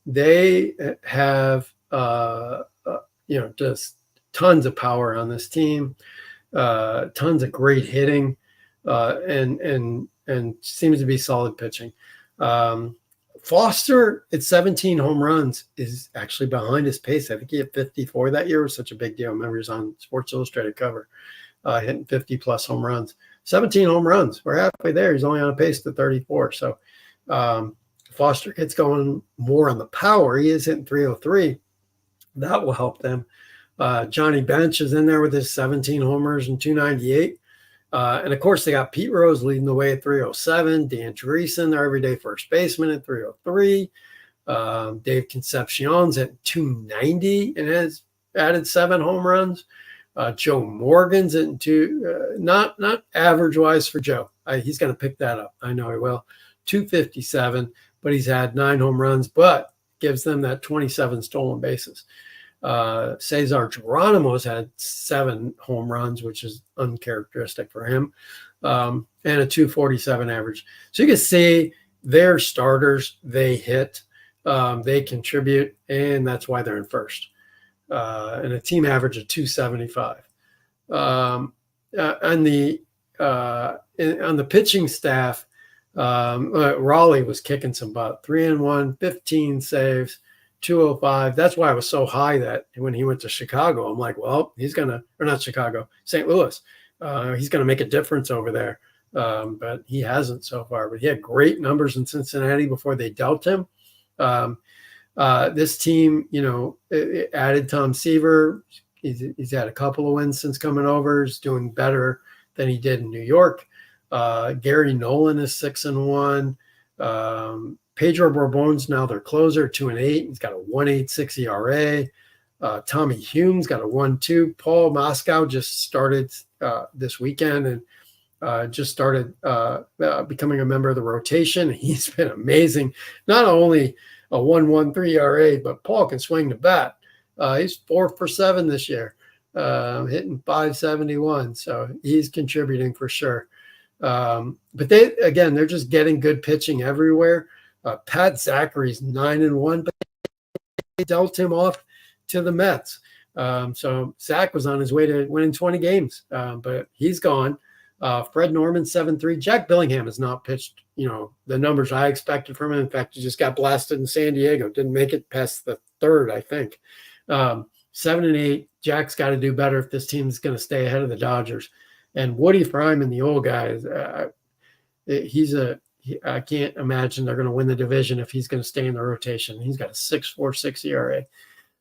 They have just tons of power on this team, tons of great hitting, and seems to be solid pitching. Foster at 17 home runs is actually behind his pace. I think he hit 54 that year. It was such a big deal. I remember he was on Sports Illustrated cover, hitting 50 plus home runs. 17 home runs. We're halfway there. He's only on a pace to 34. So Foster gets going more on the power. He is hitting 303. That will help them. Johnny Bench is in there with his 17 homers and 298. And of course, they got Pete Rose leading the way at 307. Dan Dreesen, their everyday first baseman, at 303. Dave Concepcion's at 290 and has added 7 home runs. Joe Morgan's at not average wise for Joe. He's going to pick that up. I know he will. 257, but he's had 9 home runs, but gives them that 27 stolen bases. Cesar Geronimo's had 7 home runs, which is uncharacteristic for him, and a 247 average. So you can see they're starters, they hit, they contribute, and that's why they're in first. And a team average of 275. On the pitching staff, Raleigh was kicking some butt. 3-1, 15 saves. 205. That's why I was so high that when he went to Chicago, I'm like, well, St. Louis. He's going to make a difference over there. But he hasn't so far. But he had great numbers in Cincinnati before they dealt him. This team, it added Tom Seaver. He's had a couple of wins since coming over. He's doing better than he did in New York. Gary Nolan is 6-1. Pedro Bourbone's now their closer, 2-8. He's got a 1.86 ERA. Tommy Hume's got a 1.2. Paul Moscow just started this weekend and just started becoming a member of the rotation. He's been amazing. Not only a 1.13 ERA, but Paul can swing the bat. He's 4 for 7 this year, hitting .571. So he's contributing for sure. But they're just getting good pitching everywhere. Pat Zachary's 9-1, but they dealt him off to the Mets. So Zach was on his way to winning 20 games, but he's gone. Fred Norman, 7-3. Jack Billingham has not pitched, the numbers I expected from him. In fact, he just got blasted in San Diego. Didn't make it past the 3rd, I think. 7-8. Jack's got to do better if this team's going to stay ahead of the Dodgers. And Woody Fryman, the old guy, I can't imagine they're going to win the division if he's going to stay in the rotation. He's got a 6.46 ERA.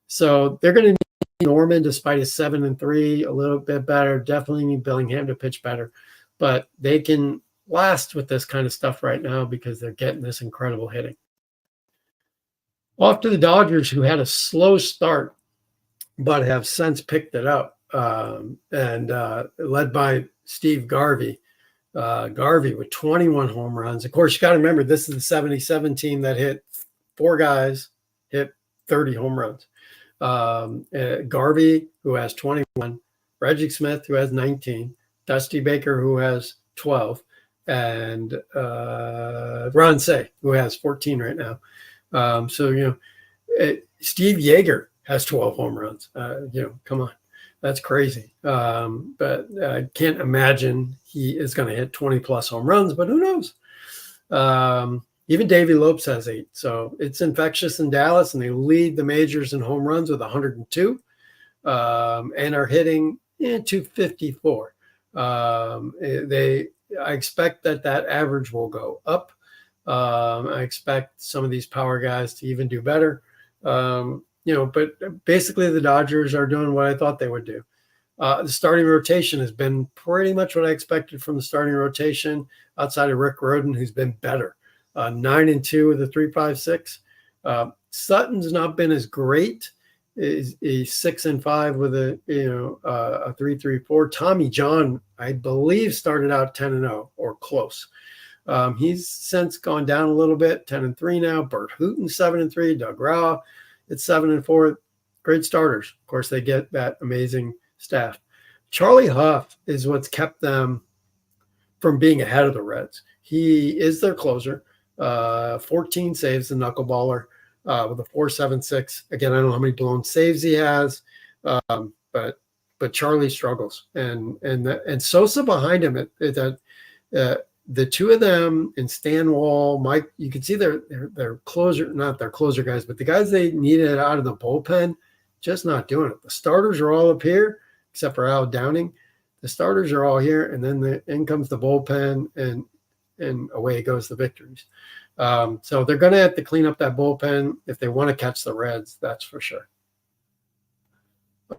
So they're going to need Norman, despite his 7-3, a little bit better. Definitely need Billingham to pitch better. But they can last with this kind of stuff right now because they're getting this incredible hitting. Off to the Dodgers, who had a slow start, but have since picked it up. And led by Steve Garvey. Garvey with 21 home runs. Of course, you got to remember, this is the 77 team that hit 4 guys, hit 30 home runs. Garvey, who has 21, Reggie Smith, who has 19, Dusty Baker, who has 12, and Ron Say, who has 14 right now. Steve Yeager has 12 home runs. Come on. That's crazy. But I can't imagine he is going to hit 20 plus home runs, but who knows? Even Davey Lopes has 8. So it's infectious in Dallas, and they lead the majors in home runs with 102 and are hitting 254. I expect that average will go up. I expect some of these power guys to even do better. But basically the Dodgers are doing what I thought they would do. The starting rotation has been pretty much what I expected from the starting rotation, outside of Rick Rhoden, who's been better. 9-2 with a 3.56. Sutton's not been as great. He's 6-5 with a 3.34. Tommy John, I believe, started out 10-0 or close. He's since gone down a little bit, 10-3 now. Bert Hooton 7-3, Doug Rauh it's 7-4. Great starters. Of course, they get that amazing staff. Charlie Huff is what's kept them from being ahead of the Reds. He is their closer. 14 saves, the knuckleballer, with a 4.76. Again, I don't know how many blown saves he has, but Charlie struggles, and Sosa behind him. The two of them and Stan Wall, Mike, you can see their closer, not their closer guys, but the guys they needed out of the bullpen, just not doing it. The starters are all up here, except for Al Downing. The starters are all here, and then in comes the bullpen, and away goes the victories. So they're going to have to clean up that bullpen if they want to catch the Reds, that's for sure.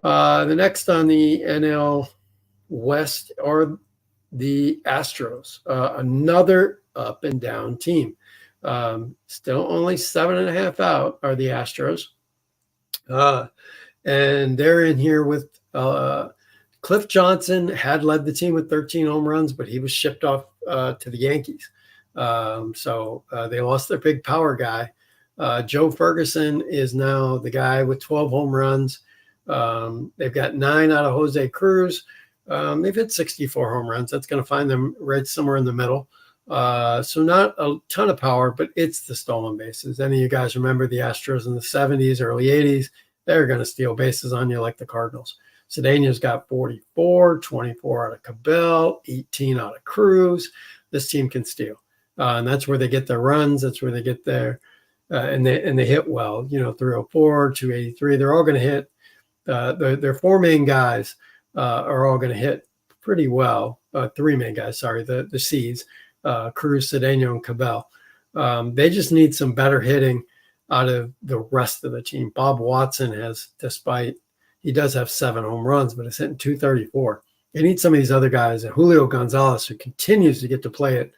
The next on the NL West are the Astros, another up and down team. Still only 7.5 out are the Astros. And they're in here with Cliff Johnson had led the team with 13 home runs, but he was shipped off to the Yankees. So they lost their big power guy. Joe Ferguson is now the guy with 12 home runs. They've got 9 out of Jose Cruz. They've hit 64 home runs. That's going to find them right somewhere in the middle. So not a ton of power, but it's the stolen bases. Any of you guys remember the Astros in the 70s, early 80s? They're going to steal bases on you like the Cardinals. Cedeno's got 44, 24 out of Cabell, 18 out of Cruz. This team can steal. And that's where they get their runs. That's where they get their and they hit well. 304, 283. They're all going to hit. Their 4 main guys are all going to hit pretty well. 3 main guys, sorry, the C's, Cruz, Cedeno, and Cabell. They just need some better hitting out of the rest of the team. Bob Watson he does have 7 home runs, but it's hitting 234. They need some of these other guys, and Julio Gonzalez, who continues to get to play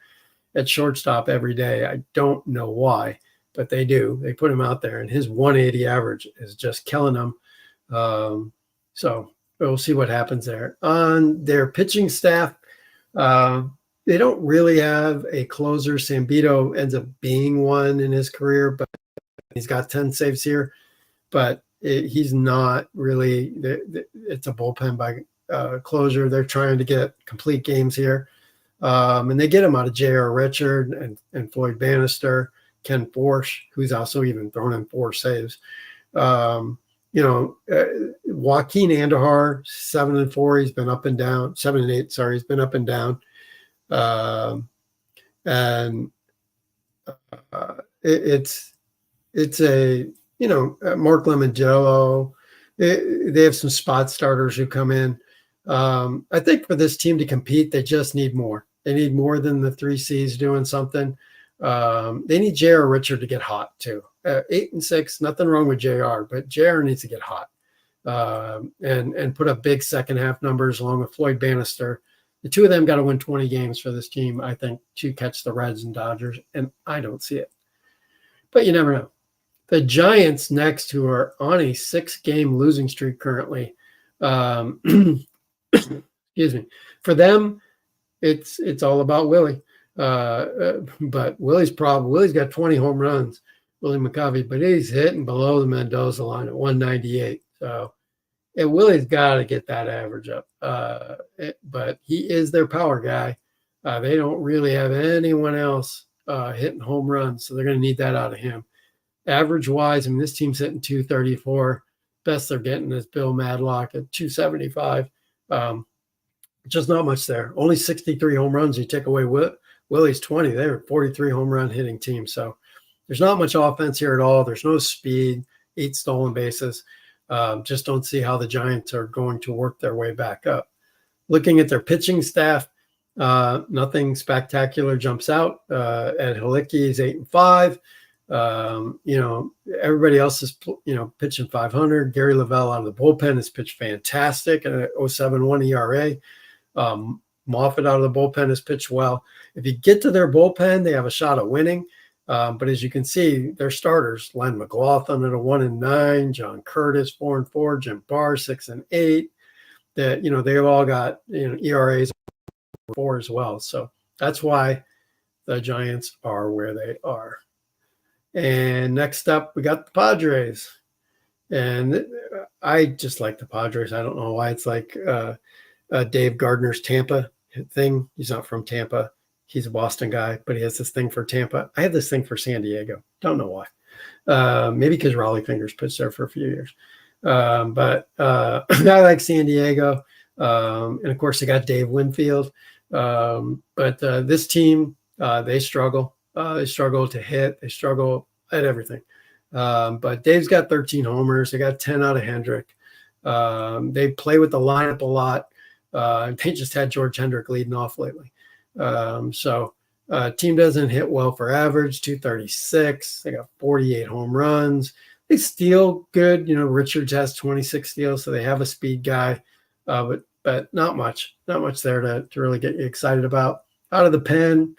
at shortstop every day. I don't know why, but they do. They put him out there, and his 180 average is just killing them. So we'll see what happens there. On their pitching staff, they don't really have a closer. Sambito ends up being one in his career, but he's got 10 saves here. But he's not really. It's a bullpen by closure. They're trying to get complete games here. And they get him out of J.R. Richard and Floyd Bannister, Ken Forsch, who's also even thrown in 4 saves. Joaquin Andahar, 7-4. He's been up and down. 7-8. Sorry, he's been up and down. It's a Mark Lemongello. They have some spot starters who come in. I think for this team to compete, they just need more. They need more than the 3 C's doing something. They need J.R. Richard to get hot too. 8-6, nothing wrong with J.R., but J.R. needs to get hot and put up big second half numbers along with Floyd Bannister. The 2 of them got to win 20 games for this team, I think, to catch the Reds and Dodgers, and I don't see it. But you never know. The Giants next, who are on a 6-game losing streak currently. Excuse me. For them, it's all about Willie. But Willie's got 20 home runs, Willie McCovey, but he's hitting below the Mendoza line at 198. So Willie's got to get that average up. But he is their power guy. They don't really have anyone else hitting home runs, so they're going to need that out of him. Average-wise, this team's hitting 234. Best they're getting is Bill Madlock at 275. Just not much there. Only 63 home runs. You take away Willie's 20. They're a 43 home run hitting team. So there's not much offense here at all. There's no speed, 8 stolen bases. Just don't see how the Giants are going to work their way back up. Looking at their pitching staff, nothing spectacular jumps out. Ed Halicki is 8-5. Everybody else is, pitching 500. Gary Lavelle out of the bullpen has pitched fantastic at a 0.71 ERA. Moffitt out of the bullpen has pitched well. If you get to their bullpen, they have a shot at winning. But as you can see, their starters, Len McLaughlin at a 1-9, John Curtis 4-4, Jim Barr 6-8. They've all got ERAs 4 as well. So that's why the Giants are where they are. And next up, we got the Padres. And I just like the Padres. I don't know why. It's like Dave Gardner's Tampa thing. He's not from Tampa. He's a Boston guy, but he has this thing for Tampa. I have this thing for San Diego. Don't know why. Maybe because Raleigh Fingers pitched there for a few years. But I like San Diego. And of course, they got Dave Winfield. But this team, they struggle. They struggle to hit. They struggle at everything. But Dave's got 13 homers. They got 10 out of Hendrick. They play with the lineup a lot. They just had George Hendrick leading off lately. Team doesn't hit well for average, 236. They got 48 home runs. They steal good. Richards has 26 steals, so they have a speed guy, but not much there to really get you excited about. Out of the pen,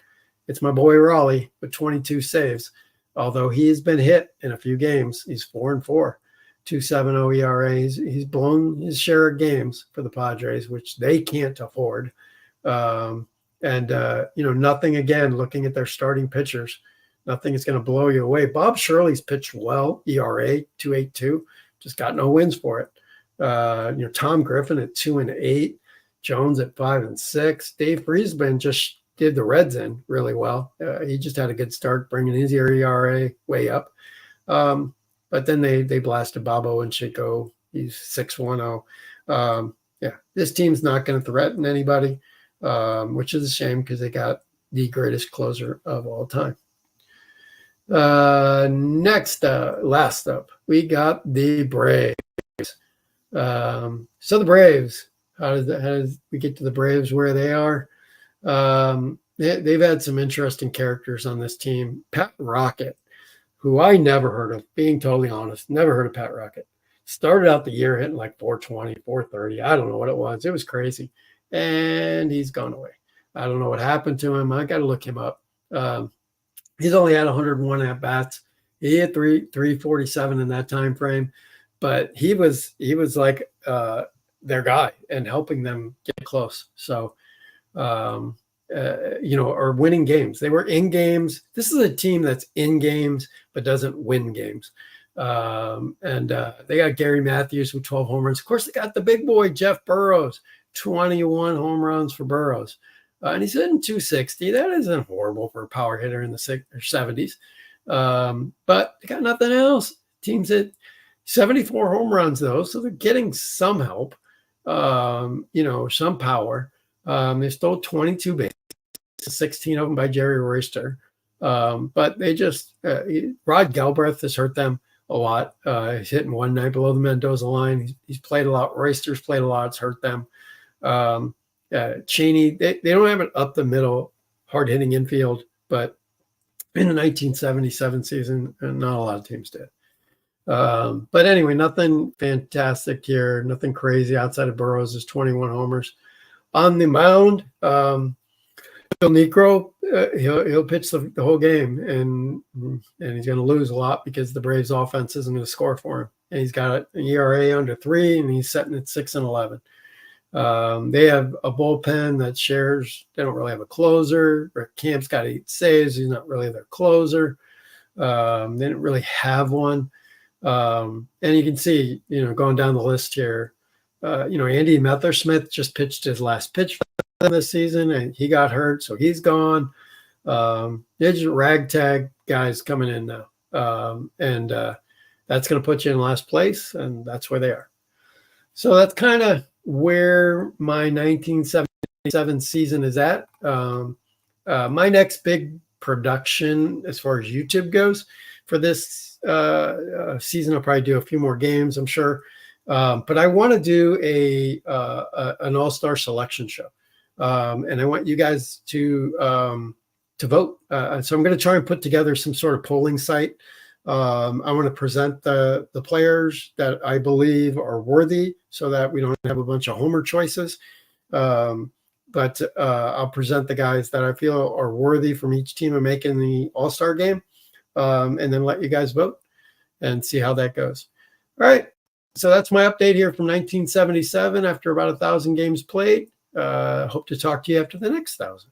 it's my boy Raleigh with 22 saves. Although he has been hit in a few games, he's 4-4, 2.70 ERA. He's blown his share of games for the Padres, which they can't afford. Nothing, again, looking at their starting pitchers, nothing is going to blow you away. Bob Shirley's pitched well, ERA 2.82, just got no wins for it. Tom Griffin at 2-8, Jones at 5-6. Dave Friesman just did the Reds in really well. He just had a good start, bringing his ERA way up. But then they blasted Bobo and Chico. He's 6-1-0. This team's not going to threaten anybody, which is a shame because they got the greatest closer of all time. Last up, we got the Braves. So the Braves, how does we get to the Braves where they are? They've had some interesting characters on this team. Pat Rocket, who I never heard of, being totally honest, never heard of Pat Rocket. Started out the year hitting like 420, 430. I don't know what it was. It was crazy. And he's gone away. I don't know what happened to him. I got to look him up. He's only had 101 at-bats. He hit 347 in that time frame. But he was like their guy and helping them get close. So, or winning games. They were in games. This is a team that's in games but doesn't win games. They got Gary Matthews with 12 home runs. Of course, they got the big boy, Jeff Burrows, 21 home runs for Burrows. And he's hitting 260. That isn't horrible for a power hitter in the 60s or 70s. But they got nothing else. Teams hit 74 home runs, though, so they're getting some help, some power. They stole 22 bases, 16 of them by Jerry Royster. But they just Rod Galbraith has hurt them a lot. He's hitting 190 below the Mendoza line. He's played a lot. Royster's played a lot. It's hurt them. Cheney, they don't have it up the middle, hard hitting infield, but in the 1977 season, not a lot of teams did. But anyway, nothing fantastic here, nothing crazy outside of Burrows' 21 homers. On the mound, Phil Niekro, he'll pitch the whole game, and he's going to lose a lot because the Braves' offense isn't going to score for him. And he's got an ERA under 3, and he's sitting at 6-11. They have a bullpen that shares. They don't really have a closer. Rick Camp's got 8 saves. He's not really their closer. They didn't really have one. And you can see, going down the list here, Andy Methersmith just pitched his last pitch for them this season, and he got hurt, so he's gone. They're just ragtag guys coming in now. That's going to put you in last place, and that's where they are. So that's kind of where my 1977 season is at. My next big production as far as YouTube goes for this season, I'll probably do a few more games, I'm sure. But I want to do an all-star selection show. And I want you guys to vote. So I'm going to try and put together some sort of polling site. I want to present the players that I believe are worthy so that we don't have a bunch of homer choices. But I'll present the guys that I feel are worthy from each team of making the all-star game, and then let you guys vote and see how that goes. All right. So that's my update here from 1977 after about 1,000 games played. Hope to talk to you after the next 1,000.